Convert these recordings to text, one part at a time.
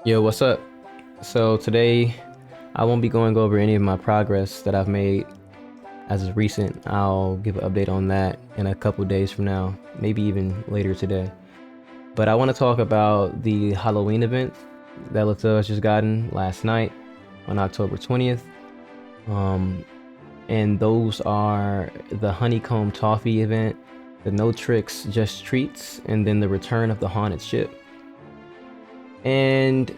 Yo, what's up? So today I won't be going over any of my progress that I've made as of recent. I'll give an update on that in a couple days from now, maybe even later today. But I want to talk about the Halloween event that LaTale has just gotten last night on October 20th. Um, and those are the Honeycomb Toffee event, the No Tricks Just Treats, and then the Return of the Haunted Ship. And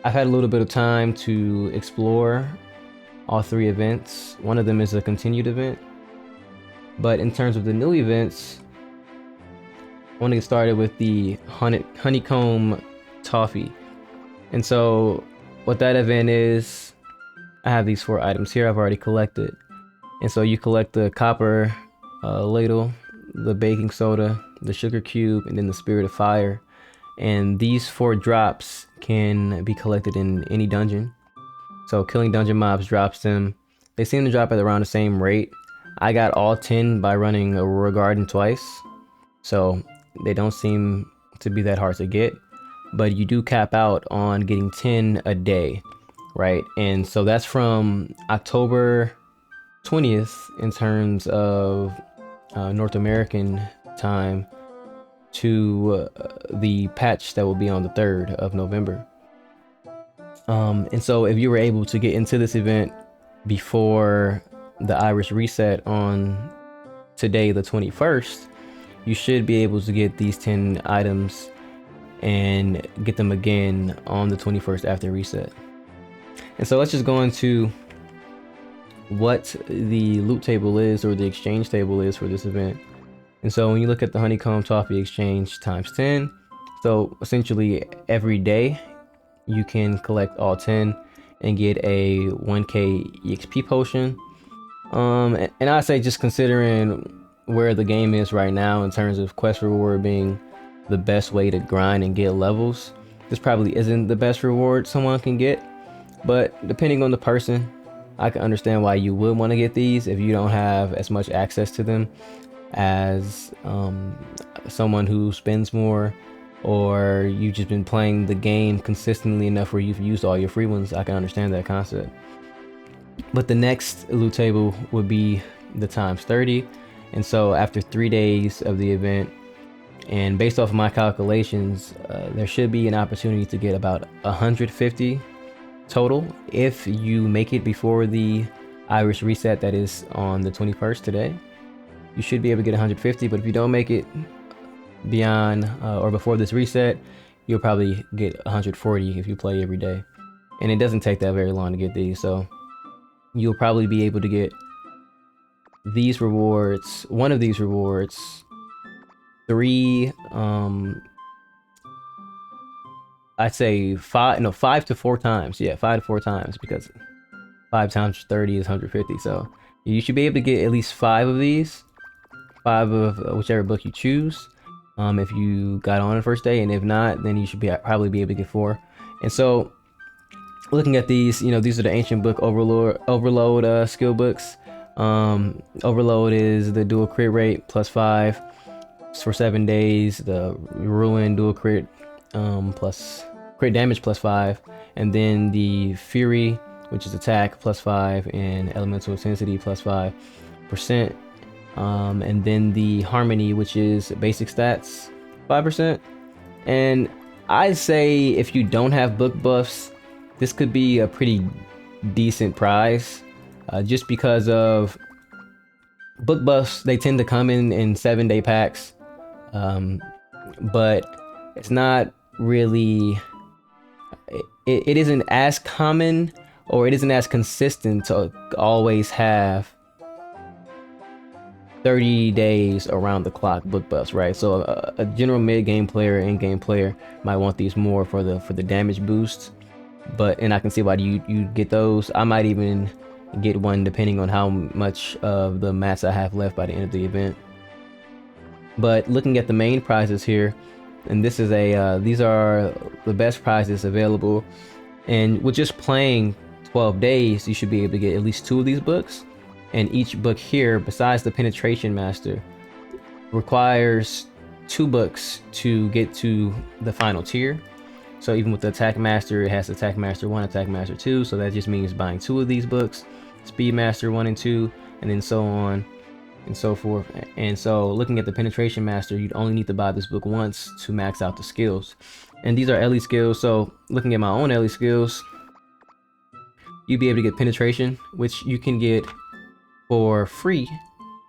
I've had a little bit of time to explore all three events. One of them is a continued event. But in terms of the new events, I want to get started with the Honeycomb Toffee. And so what that event is, I have these 4 items here I've already collected. And so you collect the copper ladle, the baking soda, the sugar cube, and then the spirit of fire. And these 4 drops can be collected in any dungeon. So killing dungeon mobs drops them. They seem to drop at around the same rate. I got all 10 by running Aurora Garden twice. So they don't seem to be that hard to get. But you do cap out on getting 10 a day, right? And so that's from October 20th in terms of North American time to the patch that will be on the 3rd of November. And so if you were able to get into this event before the Irish reset on today, the 21st, you should be able to get these 10 items and get them again on the 21st after reset. And so let's just go into what the loot table is, or the exchange table is, for this event. And so when you look at the Honeycomb Toffee exchange times 10, so essentially every day you can collect all 10 and get a 1k exp potion. And I say, just considering where the game is right now in terms of quest reward being the best way to grind and get levels, this probably isn't the best reward someone can get. But depending on the person, I can understand why you would want to get these if you don't have as much access to them as someone who spends more, or you've just been playing the game consistently enough where you've used all your free ones. I can understand that concept. But the next loot table would be the times 30. And so after 3 days of the event, and based off of my calculations, there should be an opportunity to get about 150 total if you make it before the Irish reset that is on the 21st today. You should be able to get 150, but if you don't make it beyond or before this reset, you'll probably get 140 if you play every day. And it doesn't take that very long to get these, so you'll probably be able to get these rewards, one of these rewards, 3 I'd say 5 to 4 times. Yeah, 5 to 4 times, because 5 times 30 is 150. So you should be able to get at least 5 of these, 5 of whichever book you choose, if you got on the first day. And if not, then you should probably be able to get 4. And so looking at these, these are the ancient book overload skill books. Overload is the dual crit rate +5 for 7 days, the ruin dual crit plus crit damage +5, and then the fury, which is attack +5, and elemental intensity +5%, and then the harmony, which is basic stats 5%. And I'd say if you don't have book buffs, this could be a pretty decent prize, just because of book buffs. They tend to come in 7-day packs, but it's not really, it isn't as common, or it isn't as consistent to always have 30 days around the clock book buffs, right? So a general mid-game player, in-game player might want these more for the damage boost, and I can see why you get those. I might even get one depending on how much of the mats I have left by the end of the event. But looking at the main prizes here, and this is these are the best prizes available, and with just playing 12 days, you should be able to get at least 2 of these books. And each book here, besides the Penetration Master, requires 2 books to get to the final tier. So even with the Attack Master, it has Attack Master 1, Attack Master 2. So that just means buying 2 of these books, Speed Master 1 and 2, and then so on and so forth. And so looking at the Penetration Master, you'd only need to buy this book once to max out the skills. And these are LE skills. So looking at my own LE skills, you'd be able to get Penetration, which you can get for free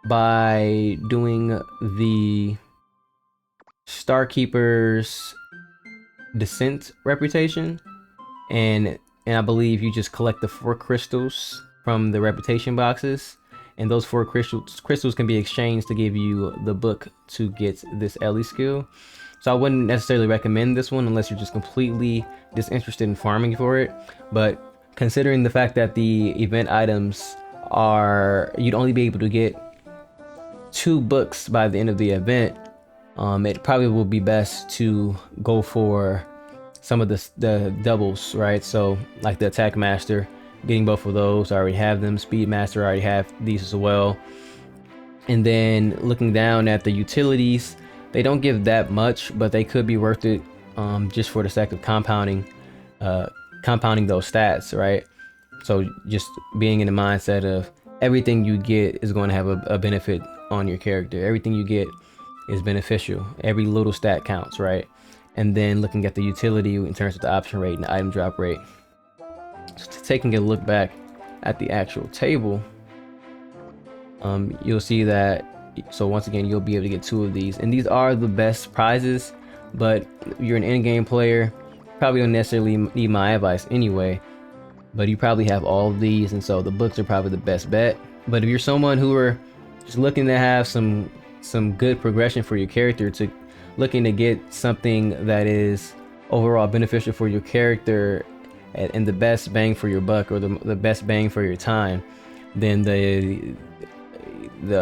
by doing the Starkeeper's Descent reputation, and I believe you just collect the 4 crystals from the reputation boxes, and those 4 crystals can be exchanged to give you the book to get this LE skill. So I wouldn't necessarily recommend this one unless you're just completely disinterested in farming for it. But considering the fact that the event items are, you'd only be able to get 2 books by the end of the event, it probably will be best to go for some of the doubles, right? So like the Attack Master, getting both of those, I already have them. Speed Master, I already have these as well. And then looking down at the utilities, they don't give that much, but they could be worth it, just for the sake of compounding those stats, right? So just being in the mindset of everything you get is going to have a benefit on your character. Everything you get is beneficial. Every little stat counts, right? And then looking at the utility in terms of the option rate and the item drop rate. So taking a look back at the actual table, you'll see that, so once again, you'll be able to get 2 of these, and these are the best prizes. But if you're an in-game player, probably don't necessarily need my advice anyway, but you probably have all of these, and so the books are probably the best bet. But if you're someone who are just looking to have some good progression for your character, to looking to get something that is overall beneficial for your character and the best bang for your buck, or the best bang for your time, then the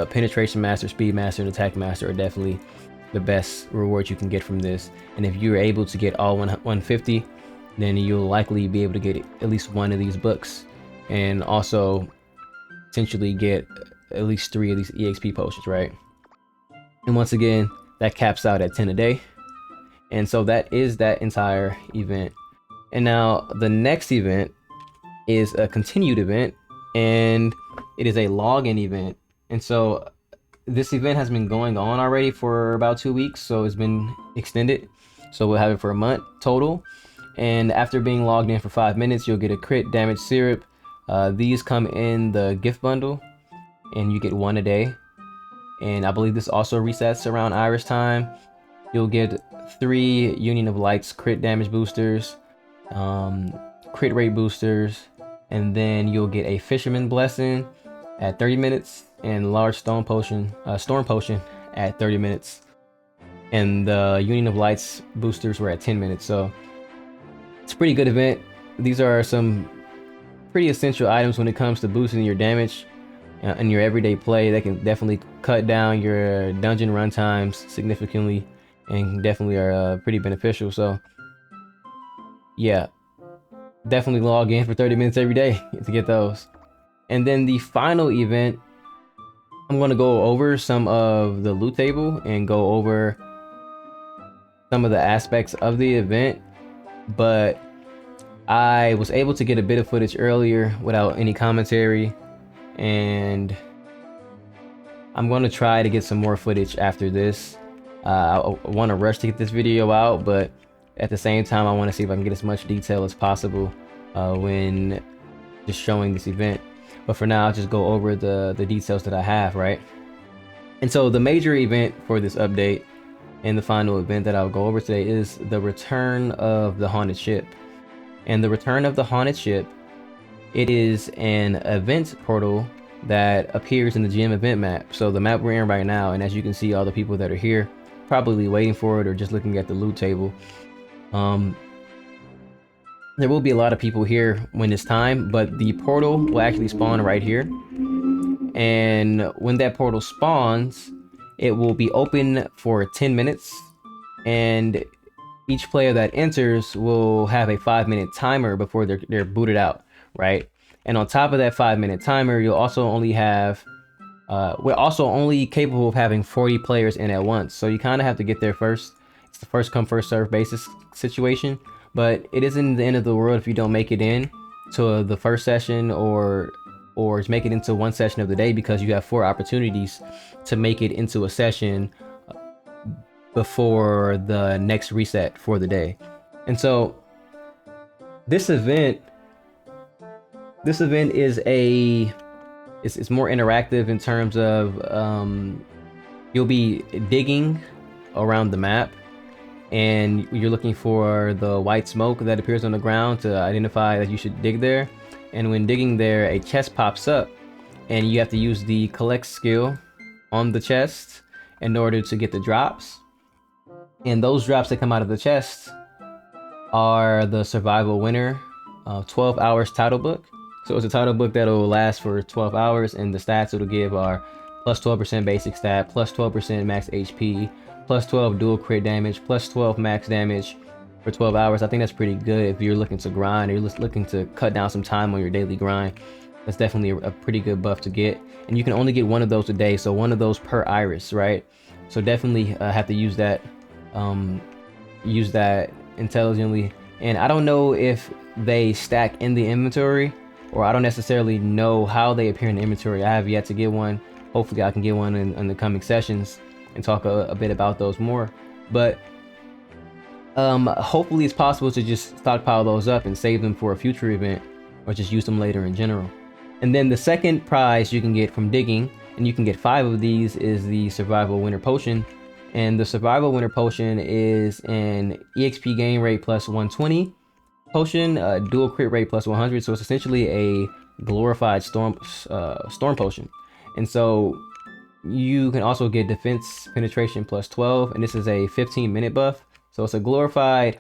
Penetration Master, Speed Master, and Attack Master are definitely the best rewards you can get from this. And if you're able to get all 150, then you'll likely be able to get at least 1 of these books, and also potentially get at least 3 of these EXP potions, right? And once again, that caps out at 10 a day. And so that is that entire event. And now the next event is a continued event, and it is a login event. And so this event has been going on already for about 2 weeks, so it's been extended. So we'll have it for a month total. And after being logged in for 5 minutes, you'll get a crit damage syrup. These come in the gift bundle, and you get 1 a day. And I believe this also resets around Irish time. You'll get 3 Union of Lights crit damage boosters, crit rate boosters, and then you'll get a Fisherman Blessing at 30 minutes and large storm potion at 30 minutes. And the Union of Lights boosters were at 10 minutes. So it's a pretty good event. These are some pretty essential items when it comes to boosting your damage in your everyday play. They can definitely cut down your dungeon run times significantly, and definitely are pretty beneficial. So yeah, definitely log in for 30 minutes every day to get those. And then the final event, I'm going to go over some of the loot table and go over some of the aspects of the event, but I was able to get a bit of footage earlier without any commentary, and I'm going to try to get some more footage after this. I want to rush to get this video out, but at the same time, I want to see if I can get as much detail as possible when just showing this event. But for now, I'll just go over the details that I have, right? And so the major event for this update and the final event that I'll go over today is the return of the Haunted Ship. And the return of the Haunted Ship, it is an event portal that appears in the GM event map. So the map we're in right now, and as you can see, all the people that are here probably waiting for it or just looking at the loot table. There will be a lot of people here when it's time, but the portal will actually spawn right here. And when that portal spawns, it will be open for 10 minutes. And each player that enters will have a 5-minute timer before they're booted out, right? And on top of that 5-minute timer, you'll also only have, we're also only capable of having 40 players in at once. So you kind of have to get there first. It's the first come, first serve basis situation. but it isn't the end of the world if you don't make it in to the first session, or just make it into one session of the day, because you have 4 opportunities to make it into a session before the next reset for the day. And so this event is it's more interactive in terms of you'll be digging around the map, and you're looking for the white smoke that appears on the ground to identify that you should dig there. And when digging there, a chest pops up, and you have to use the collect skill on the chest in order to get the drops. And those drops that come out of the chest are the survival winner 12 hours title book. So it's a title book that'll last for 12 hours, and the stats it'll give are plus 12% basic stat, plus 12% max HP, plus 12 dual crit damage, plus 12 max damage for 12 hours. I think that's pretty good if you're looking to grind, or you're looking to cut down some time on your daily grind. That's definitely a pretty good buff to get. And you can only get one of those a day, so one of those per iris, right? So definitely have to use that intelligently. And I don't know if they stack in the inventory, or I don't necessarily know how they appear in the inventory. I have yet to get one. Hopefully I can get one in the coming sessions and talk a bit about those more. But hopefully it's possible to just stockpile those up and save them for a future event, or just use them later in general. And then the second prize you can get from digging, and you can get 5 of these, is the survival winter potion. And the survival winter potion is an EXP gain rate plus 120 potion, dual crit rate plus 100. So it's essentially a glorified storm potion. And so you can also get defense penetration plus 12, and this is a 15-minute buff. So it's a glorified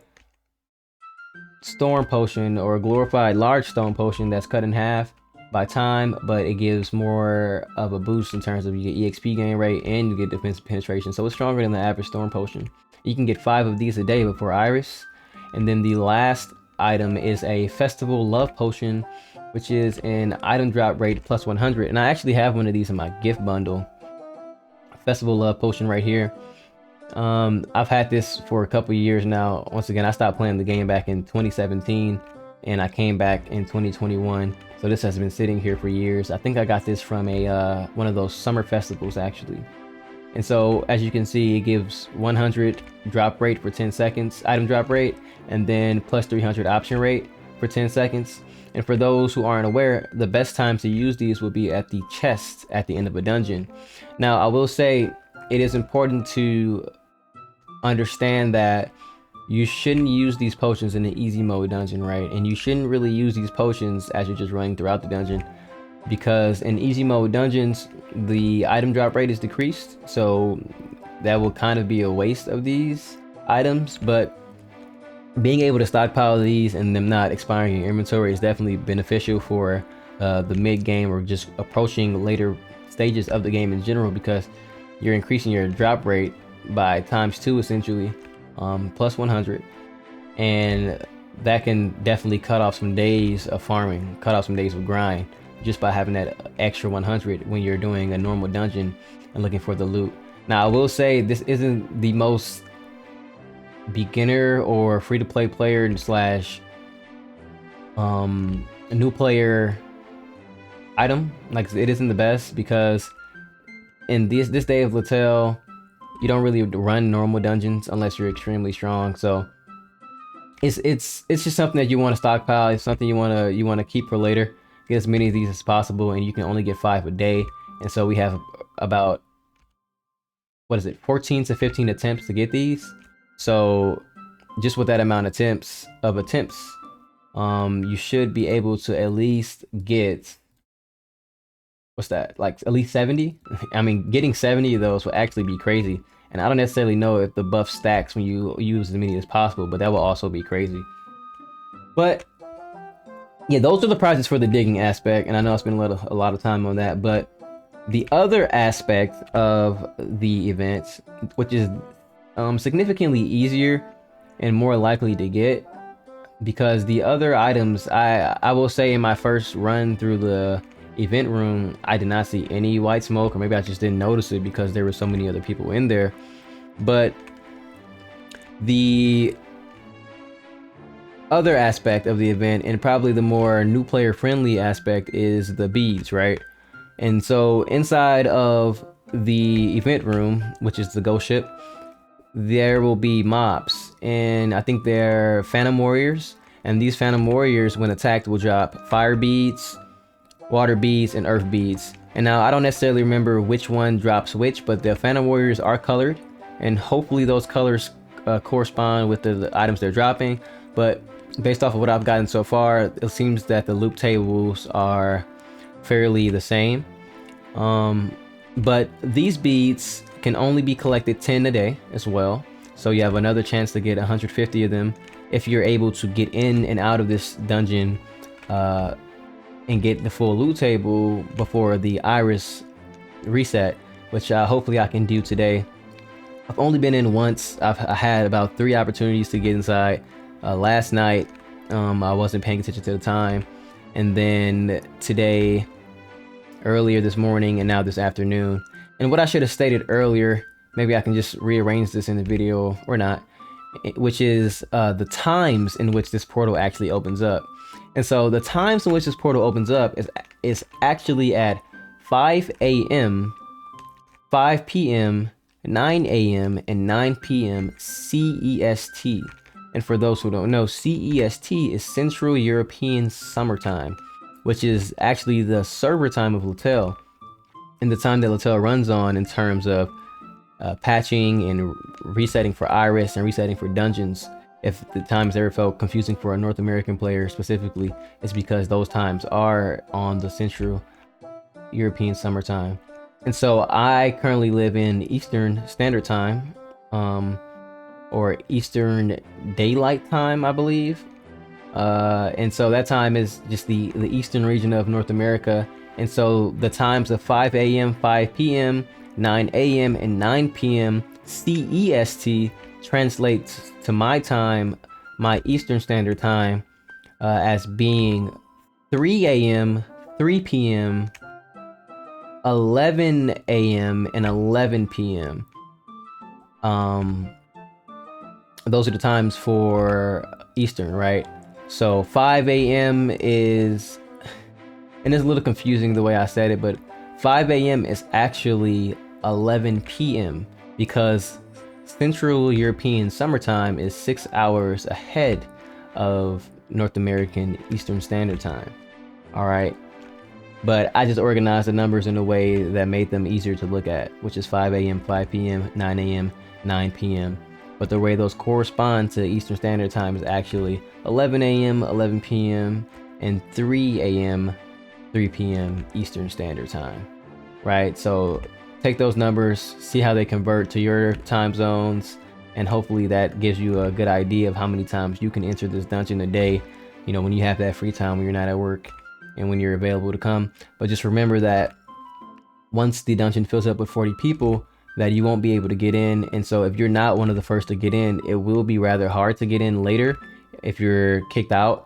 storm potion, or a glorified large stone potion that's cut in half by time, but it gives more of a boost in terms of you get EXP gain rate and you get defense penetration. So it's stronger than the average storm potion. You can get 5 of these a day before Iris. And then the last item is a festival love potion, which is an item drop rate plus 100. And I actually have one of these in my gift bundle. Festival love potion right here. I've had this for a couple years now. Once again, I stopped playing the game back in 2017, and I came back in 2021. So this has been sitting here for years. I think I got this from a one of those summer festivals actually. And so as you can see, it gives 100 drop rate for 10 seconds, item drop rate, and then plus 300 option rate for 10 seconds. And for those who aren't aware, the best time to use these will be at the chest at the end of a dungeon. Now, I will say it is important to understand that you shouldn't use these potions in the easy mode dungeon, right? And you shouldn't really use these potions as you're just running throughout the dungeon, because in easy mode dungeons, the item drop rate is decreased. So that will kind of be a waste of these items, but being able to stockpile these and them not expiring in your inventory is definitely beneficial for the mid game, or just approaching later stages of the game in general, because you're increasing your drop rate by ×2 essentially, plus 100, and that can definitely cut off some days of farming, cut off some days of grind, just by having that extra 100 when you're doing a normal dungeon and looking for the loot. Now, I will say this isn't the most beginner or free-to-play player slash a new player item. Like, it isn't the best, because in this day of LaTale, you don't really run normal dungeons unless you're extremely strong. So it's just something that you want to stockpile. It's something you want to keep for later. Get as many of these as possible, and you can only get 5 a day. And so we have about, what is it, 14 to 15 attempts to get these. So just with that amount of attempts, you should be able to at least get, what's that, like at least 70. I mean, getting 70 of those will actually be crazy. And I don't necessarily know if the buff stacks when you use as many as possible, but that will also be crazy. But yeah, those are the prizes for the digging aspect, and I know I spent a lot of time on that. But the other aspect of the event, which is significantly easier and more likely to get, because the other items, I will say in my first run through the event room, I did not see any white smoke, or maybe I just didn't notice it because there were so many other people in there. But the other aspect of the event, and probably the more new player friendly aspect, is the beads, right? And so inside of the event room, which is the ghost ship, there will be mobs, and I think they're phantom warriors, and these phantom warriors when attacked will drop fire beads, water beads, and earth beads. And now I don't necessarily remember which one drops which, but the phantom warriors are colored, and hopefully those colors correspond with the items they're dropping. But based off of what I've gotten so far, it seems that the loop tables are fairly the same. But these beads can only be collected 10 a day as well, so you have another chance to get 150 of them if you're able to get in and out of this dungeon and get the full loot table before the iris reset, which hopefully I can do today. I've only been in once. I had about 3 opportunities to get inside. Last night I wasn't paying attention to the time, and then today, earlier this morning, and now this afternoon. And what I should have stated earlier, maybe I can just rearrange this in the video or not, which is the times in which this portal actually opens up. And so the times in which this portal opens up is actually at 5 a.m., 5 p.m., 9 a.m., and 9 p.m. CEST. And for those who don't know, CEST is Central European Summertime, which is actually the server time of LaTale, and the time that LaTale runs on in terms of patching and resetting for Iris and resetting for dungeons. If the times ever felt confusing for a North American player specifically, it's because those times are on the Central European Summertime. And so I currently live in Eastern Standard Time, or Eastern Daylight Time, I believe. And so that time is just the eastern region of North America. And so the times of 5 a.m., 5 p.m., 9 a.m., and 9 p.m. CEST translates to my time, my Eastern Standard Time, as being 3 a.m., 3 p.m., 11 a.m., and 11 p.m. Those are the times for Eastern, right? So 5 a.m. is, and it's a little confusing the way I said it, but 5 a.m. is actually 11 p.m. because Central European Summertime is 6 hours ahead of North American Eastern Standard Time. All right. But I just organized the numbers in a way that made them easier to look at, which is 5 a.m., 5 p.m., 9 a.m., 9 p.m. But the way those correspond to Eastern Standard Time is actually 11 a.m., 11 p.m., and 3 a.m., 3 p.m. Eastern Standard Time, right? So take those numbers, see how they convert to your time zones, and hopefully that gives you a good idea of how many times you can enter this dungeon a day, you know, when you have that free time, when you're not at work, and when you're available to come. But just remember that once the dungeon fills up with 40 people, that you won't be able to get in. And so if you're not one of the first to get in, it will be rather hard to get in later if you're kicked out,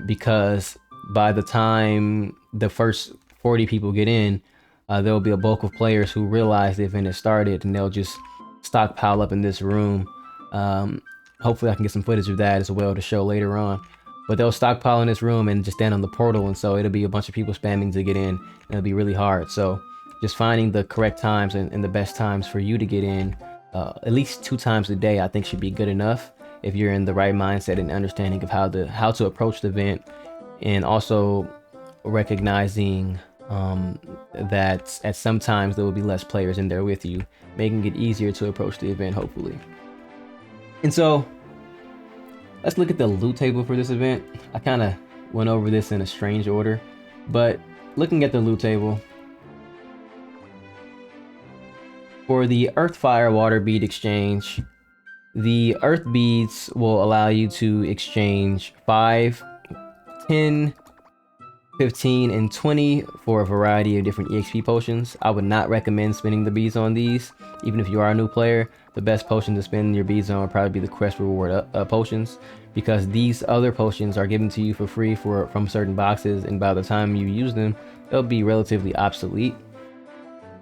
because by the time the first 40 people get in, there will be a bulk of players who realize the event has started, and they'll just stockpile up in this room. Hopefully I can get some footage of that as well to show later on. But they'll stockpile in this room and just stand on the portal, and so it'll be a bunch of people spamming to get in, and it'll be really hard. So just finding the correct times and the best times for you to get in, at least 2 times a day, I think should be good enough if you're in the right mindset and understanding of how to approach the event, and also recognizing that at some times there will be less players in there with you, making it easier to approach the event, hopefully. And so let's look at the loot table for this event. I kind of went over this in a strange order, but looking at the loot table, for the Earth, Fire, Water bead exchange, the Earth beads will allow you to exchange 5, 10, 15, and 20 for a variety of different EXP potions. I would not recommend spending the beads on these, even if you are a new player. The best potion to spend your beads on would probably be the quest reward potions, because these other potions are given to you for free from certain boxes, and by the time you use them, they'll be relatively obsolete.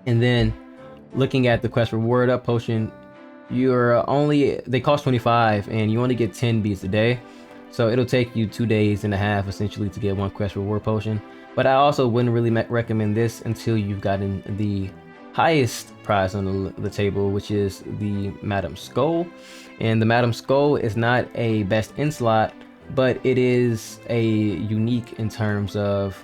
And then looking at the quest reward up potion, they cost 25 and you only get 10 beads a day. So it'll take you 2.5 days essentially to get one quest reward potion. But I also wouldn't really recommend this until you've gotten the highest prize on the table, which is the Madam Skull. And the Madam Skull is not a best in slot, but it is a unique in terms of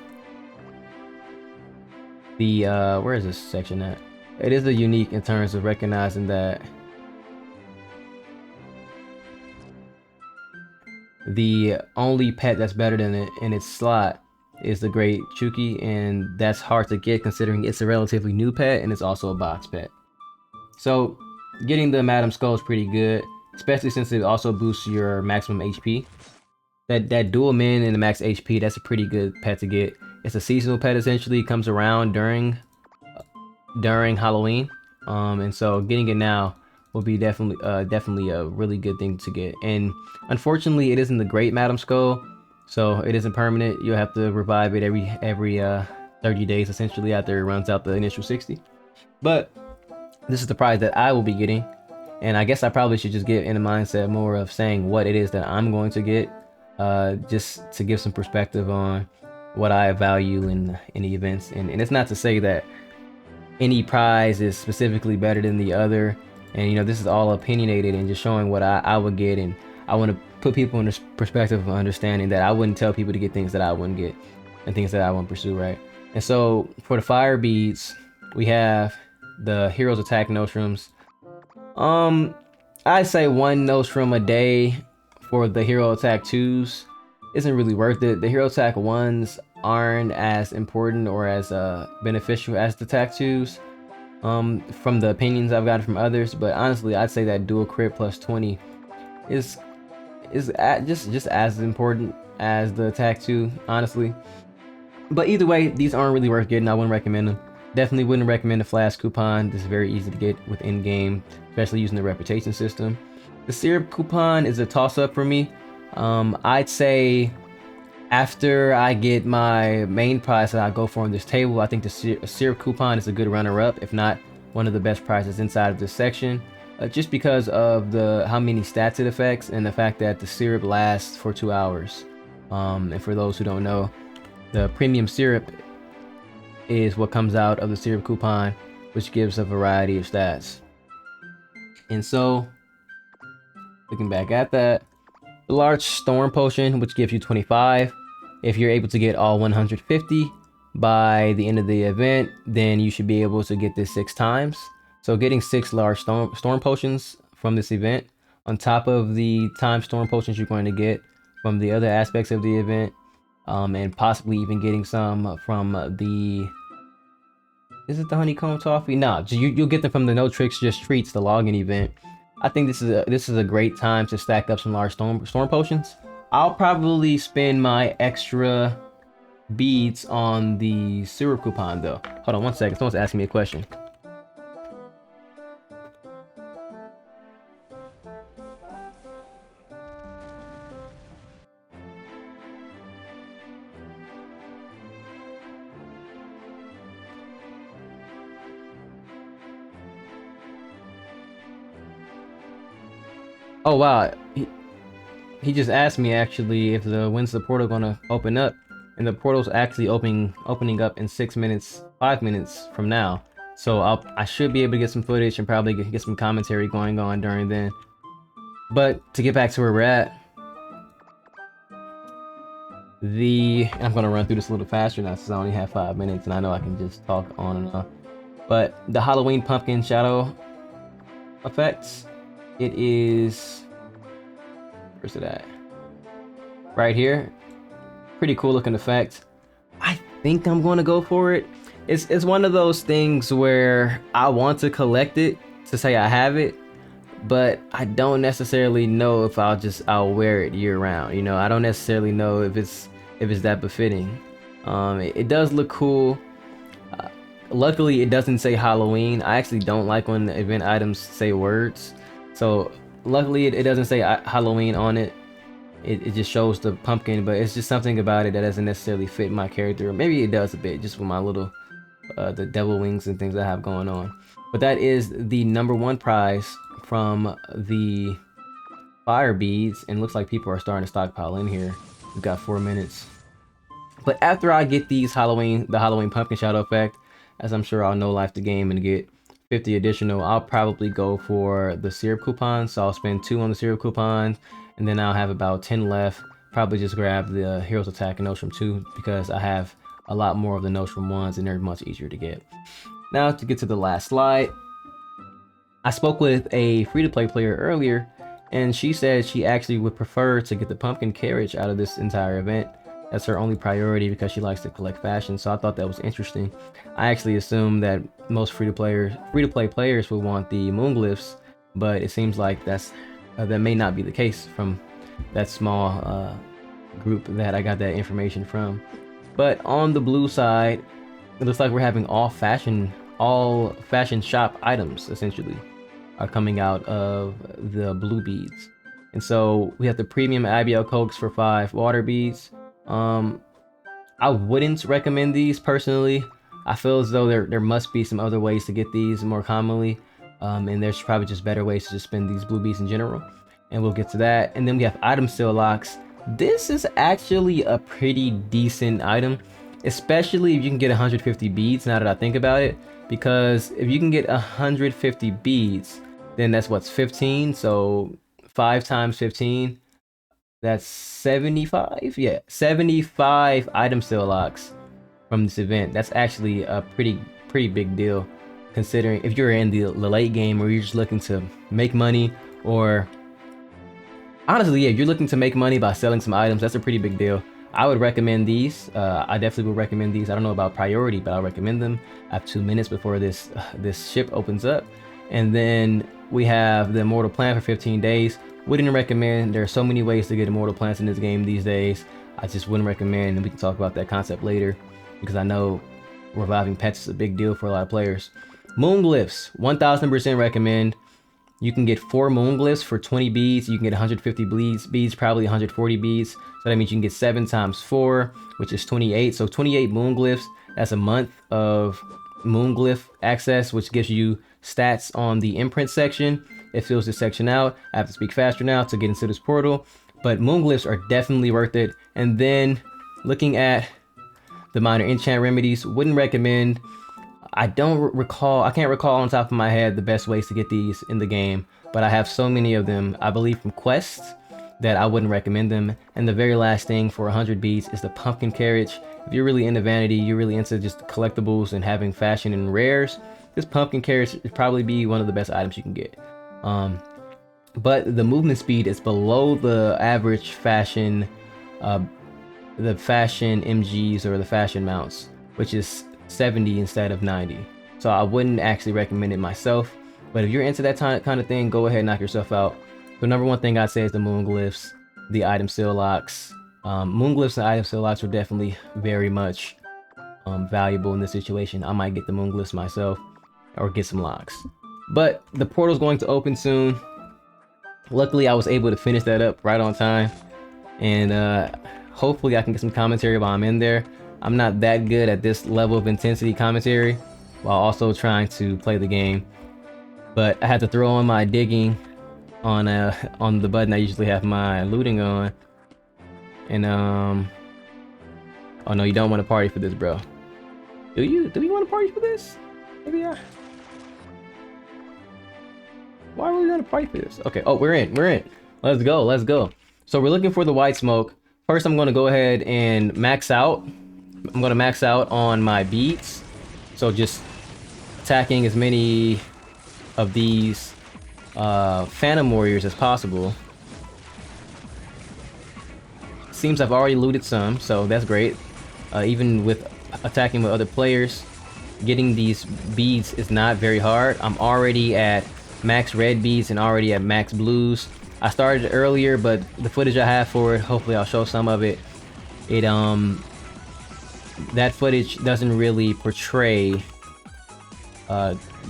the where is this section at? It is a unique in terms of recognizing that the only pet that's better than it in its slot is the Great Chuki, and that's hard to get considering it's a relatively new pet and it's also a box pet. So getting the Madam Skull is pretty good, especially since it also boosts your maximum HP. That dual min and the max HP, that's a pretty good pet to get. It's a seasonal pet essentially, it comes around during Halloween, and so getting it now will be definitely a really good thing to get. And unfortunately, it isn't the great Madam Skull, so it isn't permanent. You'll have to revive it every 30 days essentially after it runs out the initial 60. But this is the prize that I will be getting, and I guess I probably should just get in a mindset more of saying what it is that I'm going to get, just to give some perspective on what I value in the events. And it's not to say that any prize is specifically better than the other, and you know, this is all opinionated and just showing what I would get. And I want to put people in this perspective of understanding that I wouldn't tell people to get things that I wouldn't get and things that I wouldn't pursue, right? And so for the fire beads, we have the Hero's Attack Nostrums. I'd say one Nostrum a day for the Hero Attack 2s isn't really worth it. The Hero Attack 1s aren't as important or as beneficial as the Attack 2s, from the opinions I've gotten from others. But honestly, I'd say that dual crit plus 20 is just as important as the Attack 2, honestly. But either way, these aren't really worth getting. I wouldn't recommend them. Definitely wouldn't recommend the Flash coupon. This is very easy to get within game, especially using the reputation system. The syrup coupon is a toss-up for me. I'd say after I get my main prize that I go for on this table, I think the syrup coupon is a good runner-up, if not one of the best prizes inside of this section, just because of how many stats it affects and the fact that the syrup lasts for 2 hours. And for those who don't know, the premium syrup is what comes out of the syrup coupon, which gives a variety of stats. And so, looking back at that, the large storm potion, which gives you 25. If you're able to get all 150 by the end of the event, then you should be able to get this 6 times. So getting 6 large storm potions from this event, on top of the time storm potions you're going to get from the other aspects of the event, and possibly even getting some from the... Is it the honeycomb toffee? No, you'll get them from the No Tricks Just Treats, the login event. I think this is a great time to stack up some large storm potions. I'll probably spend my extra beads on the syrup coupon though. Hold on one second, someone's asking me a question. Oh wow, he just asked me actually if when's the portal gonna open up, and the portal's actually opening up in 5 minutes from now. So I should be able to get some footage and probably get some commentary going on during then. But to get back to where we're at, I'm gonna run through this a little faster now since I only have 5 minutes and I know I can just talk on and on. But the Halloween pumpkin shadow effects, it is, where's it at? Right here. Pretty cool looking effect. I think I'm gonna go for it. It's one of those things where I want to collect it to say I have it, but I don't necessarily know if I'll wear it year round. You know, I don't necessarily know if it's that befitting. It does look cool. Luckily, it doesn't say Halloween. I actually don't like when the event items say words. So luckily, it doesn't say Halloween on it. It just shows the pumpkin, but it's just something about it that doesn't necessarily fit my character. Or maybe it does a bit, just with my little the devil wings and things I have going on. But that is the #1 prize from the fire beads, and looks like people are starting to stockpile in here. We've got 4 minutes. But after I get these the Halloween pumpkin shadow effect, as I'm sure I'll no life the game and get 50 additional, I'll probably go for the syrup coupons. So I'll spend 2 on the syrup coupons, and then I'll have about 10 left. Probably just grab the Hero's Attack and Nostrum 2 because I have a lot more of the Nostrum ones and they're much easier to get. Now to get to the last slide, I spoke with a free-to-play player earlier, and she said she actually would prefer to get the pumpkin carriage out of this entire event. That's her only priority because she likes to collect fashion, so I thought that was interesting. I actually assumed that most free-to-play players would want the moon glyphs, but it seems like that may not be the case from that small group that I got that information from. But on the blue side, it looks like we're having all fashion shop items essentially are coming out of the blue beads. And so we have the premium IBL Cokes for 5 water beads. I wouldn't recommend these personally. I feel as though there must be some other ways to get these more commonly. And there's probably just better ways to just spend these blue beads in general. And we'll get to that. And then we have item seal locks. This is actually a pretty decent item, especially if you can get 150 beads, now that I think about it. Because if you can get 150 beads, then that's what's 15. So 5 times 15, that's 75. Yeah, 75 item seal locks from this event. That's actually a pretty big deal, considering if you're in the late game or you're just looking to make money, or honestly, yeah, if you're looking to make money by selling some items, that's a pretty big deal. I would recommend these. I definitely would recommend these. I don't know about priority, but I'll recommend them. I have 2 minutes before this ship opens up. And then we have the immortal plant for 15 days. Wouldn't recommend. There are so many ways to get immortal plants in this game these days. I just wouldn't recommend, and we can talk about that concept later, because I know reviving pets is a big deal for a lot of players. Moon glyphs, 1000% recommend. You can get 4 moon glyphs for 20 beads. You can get 150 beads, probably 140 beads. So that means you can get 7 times 4, which is 28. So 28 moon glyphs. That's a month of moon glyph access, which gives you stats on the imprint section. It fills this section out. I have to speak faster now to get into this portal. But moon glyphs are definitely worth it. And then looking at the minor enchant remedies, wouldn't recommend. I can't recall on top of my head the best ways to get these in the game, but I have so many of them, I believe from quests, that I wouldn't recommend them. And the very last thing for 100 beads is the pumpkin carriage. If you're really into vanity, you're really into just collectibles and having fashion and rares, this pumpkin carriage would probably be one of the best items you can get. But the movement speed is below the average fashion, the fashion MGs or the fashion mounts, which is 70 instead of 90. So I wouldn't actually recommend it myself, but if you're into that kind of thing, go ahead and knock yourself out. The number one thing I'd say is the moon glyphs, the item seal locks. Moon glyphs and item seal locks are definitely very much valuable in this situation. I might get the moon glyphs myself or get some locks. But the portal's going to open soon. Luckily, I was able to finish that up right on time, and hopefully I can get some commentary while I'm in there. I'm not that good at this level of intensity commentary while also trying to play the game, but I had to throw on my digging on the button I usually have my looting on. And oh no, you don't want to party for this, bro. Do you want to party for this? Maybe why are we gonna party for this? Okay, oh, we're in. Let's go. So we're looking for the white smoke. First, I'm gonna go ahead and max out. I'm gonna max out on my beats, so just attacking as many of these Phantom Warriors as possible. Seems I've already looted some, so that's great. Even with attacking with other players, getting these beads is not very hard. I'm already at max red beads and already at max blues. I started earlier, but the footage I have for it, hopefully I'll show some of it. That footage doesn't really portray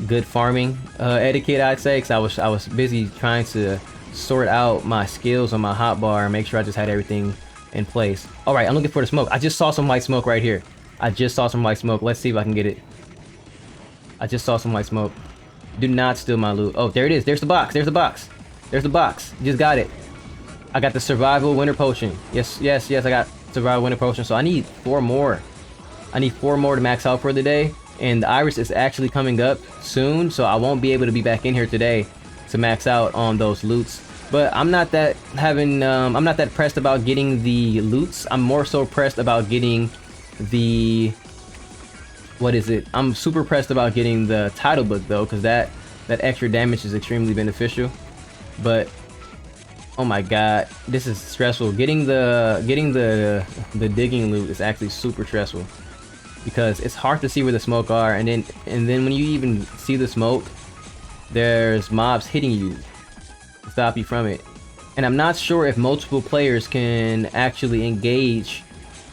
good farming etiquette, I'd say, because I was busy trying to sort out my skills on my hotbar and make sure I just had everything in place. All right, I'm looking for the smoke. I just saw some white smoke right here. Let's see if I can get it. I just saw some white smoke. Do not steal my loot. Oh, there it is. There's the box. You just got it. I got the survival winter potion. Yes, yes, yes, I got survival winter potion. So I need 4 more. I need 4 more to max out for the day. And the iris is actually coming up soon, so I won't be able to be back in here today to max out on those loots. But I'm not that I'm not that pressed about getting the loots. I'm more so pressed about getting the, what is it? I'm super pressed about getting the title book though, because that extra damage is extremely beneficial. But oh my god, this is stressful. Getting the digging loot is actually super stressful because it's hard to see where the smoke are, and then when you even see the smoke, there's mobs hitting you to stop you from it. And I'm not sure if multiple players can actually engage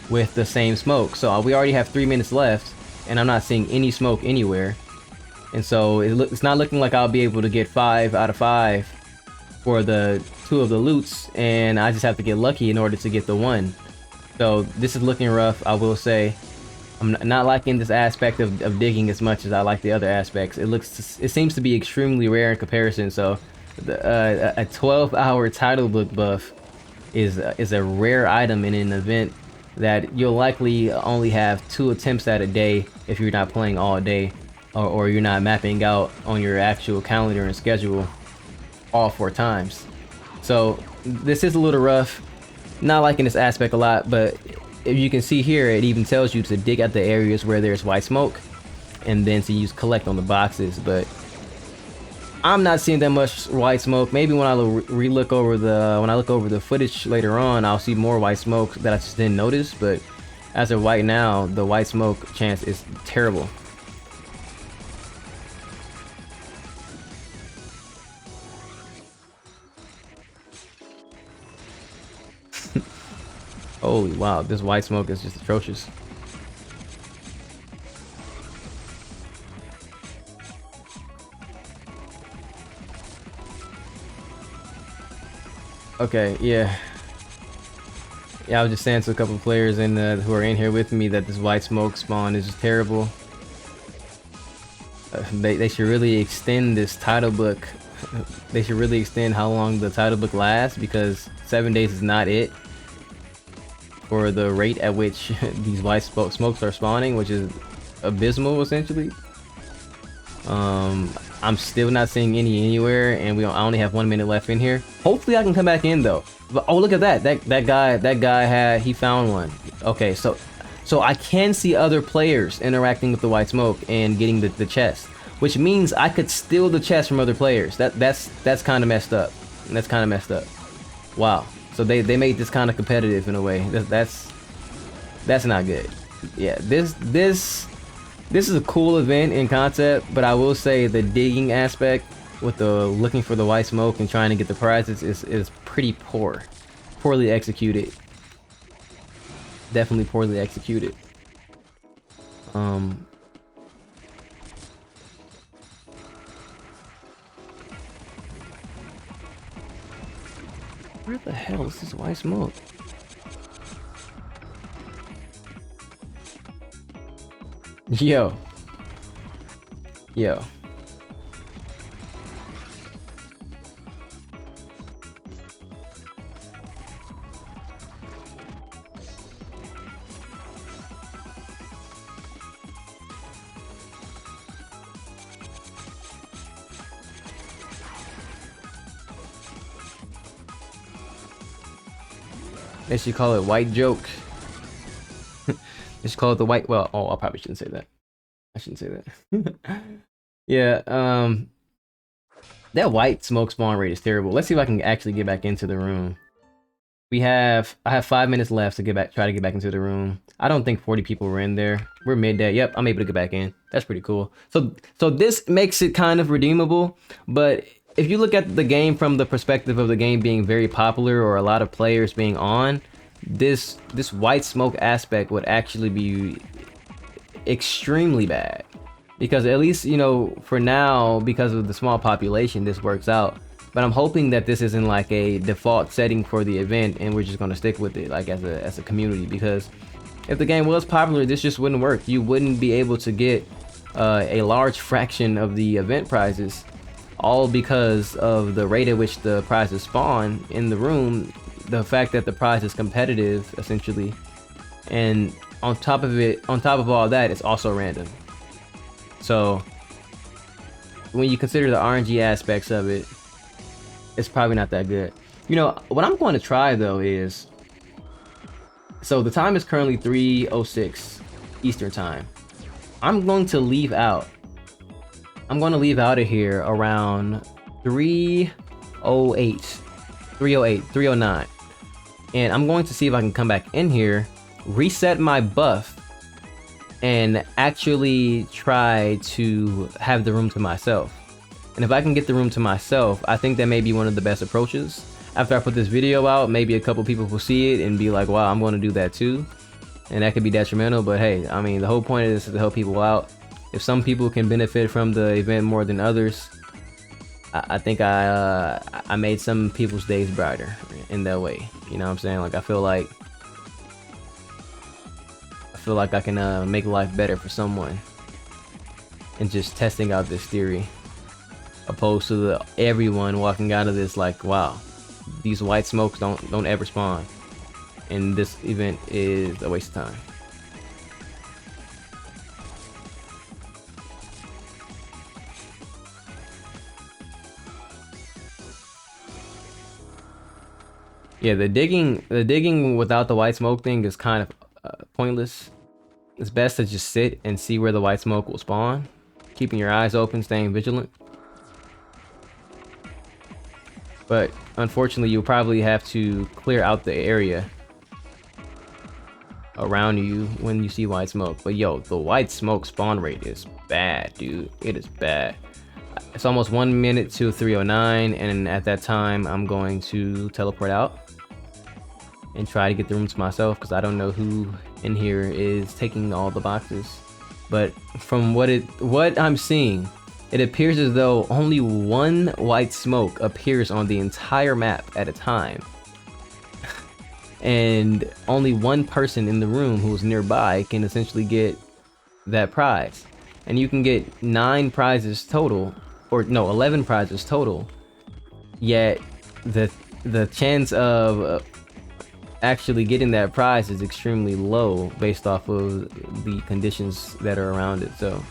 with the same smoke. So we already have 3 minutes left, and I'm not seeing any smoke anywhere. And so it's not looking like I'll be able to get 5 out of 5 for the 2 of the loots, and I just have to get lucky in order to get the 1. So this is looking rough, I will say. I'm not liking this aspect of digging as much as I like the other aspects. It seems to be extremely rare in comparison. So a 12-hour title book buff is a rare item in an event that you'll likely only have 2 attempts at a day if you're not playing all day, or you're not mapping out on your actual calendar and schedule all 4 times. So this is a little rough. Not liking this aspect a lot, but if you can see here, it even tells you to dig at the areas where there's white smoke and then to use collect on the boxes. But I'm not seeing that much white smoke. Maybe when I look over the footage later on, I'll see more white smoke that I just didn't notice. But as of right now, the white smoke chance is terrible. Holy wow, this white smoke is just atrocious. Okay, yeah. Yeah, I was just saying to a couple of players who are in here with me that this white smoke spawn is just terrible. They should really extend this title book. They should really extend how long the title book lasts, because 7 days is not it for the rate at which these white smokes are spawning, which is abysmal essentially. I'm still not seeing any anywhere, and I only have 1 minute left in here. Hopefully I can come back in though. But oh, look at that. That guy he found one. Okay, so I can see other players interacting with the white smoke and getting the chest, which means I could steal the chest from other players. That's kind of messed up. That's kind of messed up. Wow. So they made this kind of competitive in a way. That's not good. Yeah, this is a cool event in concept, but I will say the digging aspect with the looking for the white smoke and trying to get the prizes is pretty poorly executed. Definitely poorly executed. Where the hell is this white smoke? Yo. They should call it white joke. They should call it the white. Well, oh, I probably shouldn't say that. I shouldn't say that. Yeah, that white smoke spawn rate is terrible. Let's see if I can actually get back into the room. I have 5 minutes left to try to get back into the room. I don't think 40 people were in there. We're midday. Yep, I'm able to get back in. That's pretty cool. So this makes it kind of redeemable, but if you look at the game from the perspective of the game being very popular or a lot of players being on, this white smoke aspect would actually be extremely bad, because at least, you know, for now, because of the small population, this works out. But I'm hoping that this isn't like a default setting for the event and we're just going to stick with it like as a community, because if the game was popular, this just wouldn't work. You wouldn't be able to get a large fraction of the event prizes, all because of the rate at which the prizes spawn in the room the fact that the prize is competitive, essentially, and on top of all that, it's also random. So when you consider the RNG aspects of it, it's probably not that good. You know, what I'm going to try though is, so the time is currently 3:06 Eastern time. I'm going to leave out of here around 3:08, 3:09. And I'm going to see if I can come back in here, reset my buff, and actually try to have the room to myself. And if I can get the room to myself, I think that may be one of the best approaches. After I put this video out, maybe a couple people will see it and be like, wow, I'm going to do that too. And that could be detrimental, but hey, I mean, the whole point of this is to help people out. If some people can benefit from the event more than others, I think I made some people's days brighter in that way. You know what I'm saying? Like, I feel like I can make life better for someone, and just testing out this theory, opposed to everyone walking out of this like, wow, these white smokes don't ever spawn, and this event is a waste of time. Yeah, the digging without the white smoke thing is kind of pointless. It's best to just sit and see where the white smoke will spawn, keeping your eyes open, staying vigilant. But unfortunately, you'll probably have to clear out the area around you when you see white smoke. But yo, the white smoke spawn rate is bad, dude. It is bad. It's almost 1 minute to 3:09, and at that time, I'm going to teleport out and try to get the room to myself, because I don't know who in here is taking all the boxes. But from what I'm seeing, it appears as though only one white smoke appears on the entire map at a time. And only one person in the room who's nearby can essentially get that prize. And you can get 9 prizes total, or no, 11 prizes total. Yet the chance of actually getting that prize is extremely low based off of the conditions that are around it. So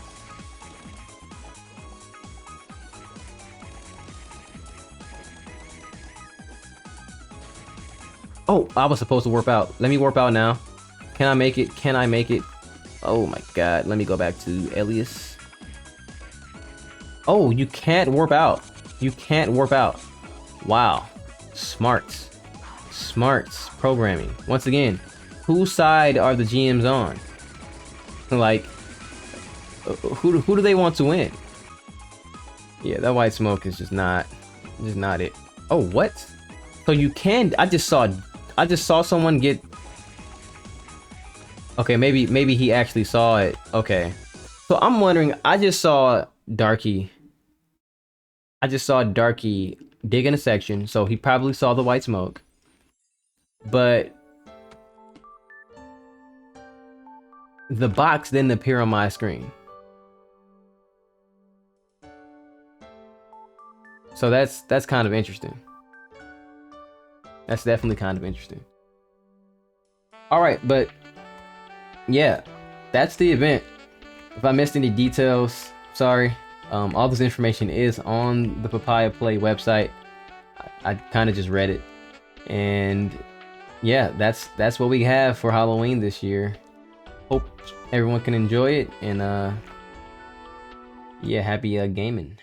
oh, I was supposed to warp out. Let me warp out now. Can I make it? Can I make it? Oh my god, let me go back to Elias. Oh, you can't warp out. You can't warp out. Wow. Smarts programming. Once again, whose side are the GMs on? Like, who do they want to win? Yeah, that white smoke is just not it. Oh, what? So you can, I just saw someone get, okay, maybe he actually saw it. Okay. So I'm wondering, I just saw Darky dig in a section, so he probably saw the white smoke. But the box didn't appear on my screen. So that's kind of interesting. That's definitely kind of interesting. All right, but yeah, that's the event. If I missed any details, sorry. All this information is on the Papaya Play website. I kind of just read it, and yeah, that's what we have for Halloween this year. Hope everyone can enjoy it, and yeah, happy gaming.